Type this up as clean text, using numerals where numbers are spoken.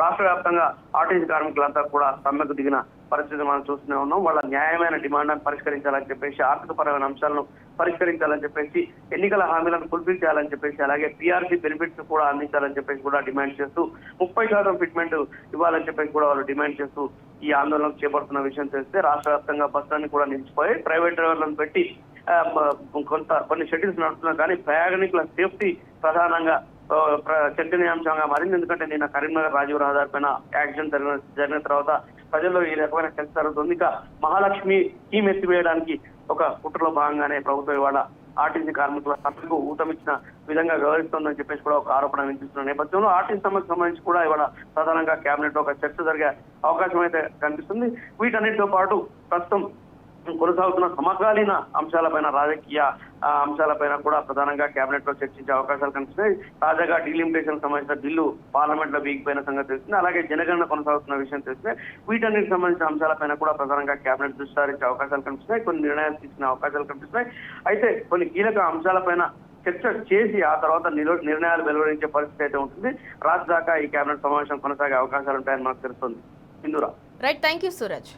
రాష్ట్ర వ్యాప్తంగా ఆర్టీసీ కార్మికులంతా కూడా సమ్మెకు దిగిన పరిస్థితి మనం చూస్తూనే ఉన్నాం. వాళ్ళ న్యాయమైన డిమాండ్లను పరిష్కరించాలని చెప్పేసి, ఆర్థిక పరమైన అంశాలను పరిష్కరించాలని చెప్పేసి, ఎన్నికల హామీలను ఫుల్ఫిల్ చేయాలని చెప్పేసి, అలాగే పీఆర్సీ బెనిఫిట్స్ కూడా అందించాలని చెప్పేసి కూడా డిమాండ్ చేస్తూ 30% ఫిట్మెంట్ ఇవ్వాలని చెప్పేసి కూడా వాళ్ళు డిమాండ్ చేస్తూ ఈ ఆందోళన చేపడుతున్న విషయం తెలిస్తే రాష్ట్ర వ్యాప్తంగా బస్సులన్నీ కూడా నిలిచిపోయి ప్రైవేట్ డ్రైవర్లను పెట్టి కొన్ని షెడ్యూల్స్ నడుస్తున్నాయి. కానీ ప్రయాణికుల సేఫ్టీ ప్రధానంగా చర్చనీయాంశంగా మారింది. ఎందుకంటే నిన్న కరీంనగర్ రాజీవ్ రహదారి పైన యాక్సిడెంట్ జరిగిన తర్వాత ప్రజల్లో ఈ రకమైన చర్చ జరుగుతుంది. ఇక మహాలక్ష్మి స్కీమ్ ఎత్తివేయడానికి ఒక కుట్రలో భాగంగానే ప్రభుత్వం ఇవాళ ఆర్టీసీ కార్మికుల సమ్మెకు ఊతమిచ్చిన విధంగా వ్యవహరిస్తోందని చెప్పేసి కూడా ఒక ఆరోపణ వినిపిస్తున్న నేపథ్యంలో ఆర్టీసీ సమ్మెకు సంబంధించి కూడా ఇవాళ ప్రధానంగా కేబినెట్ లో ఒక చర్చ జరిగే అవకాశం అయితే కనిపిస్తుంది. వీటన్నిటితో పాటు ప్రస్తుతం కొనసాగుతున్న సమకాలీన అంశాలపైన, రాజకీయ అంశాలపైన కూడా ప్రధానంగా కేబినెట్ లో చర్చించే అవకాశాలు కనిపిస్తున్నాయి. తాజాగా డీలిమిటేషన్ సంబంధించిన బిల్లు పార్లమెంట్ లో వీగిపోయిన సంగతి తెలిసింది. అలాగే జనగణన కొనసాగుతున్న విషయం తెలిసిందే. వీటన్నిటికి సంబంధించిన అంశాలపైన కూడా ప్రధానంగా కేబినెట్ దృష్టి సారించే అవకాశాలు కనిపిస్తున్నాయి. కొన్ని నిర్ణయాలు తీసుకునే అవకాశాలు కనిపిస్తున్నాయి. అయితే కొన్ని కీలక అంశాలపైన చర్చ చేసి ఆ తర్వాత నిర్ణయాలు వెలువరించే పరిస్థితి అయితే ఉంటుంది. రాత్రి దాకా ఈ కేబినెట్ సమావేశం కొనసాగే అవకాశాలు ఉంటాయని మనకు తెలుస్తుంది. ఇందురా. Right, thank you Suraj.